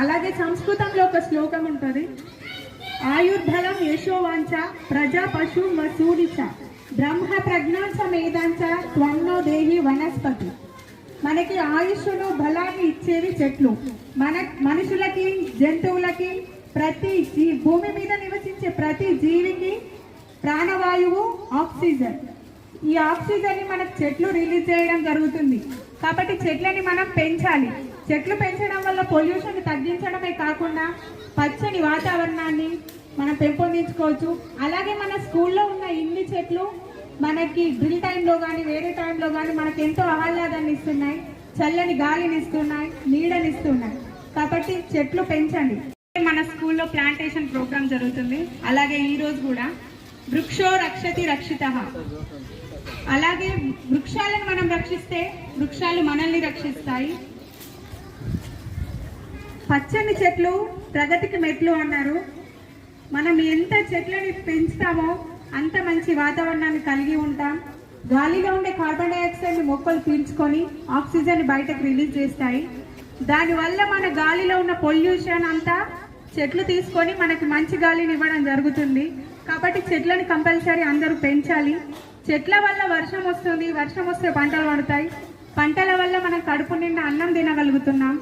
అలాగే సంస్కృతంలో ఒక శ్లోకం ఉంటుంది, ఆయుర్బలం యశోవాంచ ప్రజా పశు వసూరిచ బ్రహ్మ ప్రజ్ఞాంచ మేధాంచ త్వన్నో దేహి వనస్పతి. మనకి ఆయుష్ను బలాన్ని ఇచ్చేవి చెట్లు. మనుషులకి, జంతువులకి, ప్రతి భూమి మీద నివసించే ప్రతి జీవికి ప్రాణవాయువు ఆక్సిజన్. ఈ ఆక్సిజన్ ని మనకు చెట్లు రిలీజ్ చేయడం జరుగుతుంది. కాబట్టి చెట్లని మనం పెంచాలి. చెట్లు పెంచడం వల్ల పొల్యూషన్ తగ్గించడమే కాకుండా పచ్చని వాతావరణాన్ని మనం పెంపొందించుకోవచ్చు. అలాగే మన స్కూల్లో ఉన్న ఇన్ని చెట్లు మనకి డ్రిల్ టైంలో కానీ వేరే టైంలో కానీ మనకి ఎంతో ఆహ్లాదాన్ని ఇస్తున్నాయి, చల్లని గాలిని ఇస్తున్నాయి, నీడనిస్తున్నాయి. కాబట్టి చెట్లు పెంచండి. మన స్కూల్లో ప్లాంటేషన్ ప్రోగ్రామ్ జరుగుతుంది. అలాగే ఈ రోజు కూడా వృక్షో రక్షతి రక్షితః. అలాగే వృక్షాలను మనం రక్షిస్తే వృక్షాలు మనల్ని రక్షిస్తాయి. పచ్చని చెట్లు ప్రగతికి మెట్లు అన్నారు. మనం ఎంత చెట్లని పెంచుతామో అంత మంచి వాతావరణాన్ని కలిగి ఉంటాం. గాలిలో ఉండే కార్బన్ డైఆక్సైడ్ని మొక్కలు పీల్చుకొని ఆక్సిజన్ బయటకు రిలీజ్ చేస్తాయి. దానివల్ల మన గాలిలో ఉన్న పొల్యూషన్ అంతా చెట్లు తీసుకొని మనకి మంచి గాలిని ఇవ్వడం జరుగుతుంది. కాబట్టి చెట్లను కంపల్సరీ అందరూ పెంచాలి. చెట్ల వల్ల వర్షం వస్తుంది, వర్షం వస్తే పంటలు పడతాయి, పంటల వల్ల మనం కడుపు నిండా అన్నం తినగలుగుతున్నాం.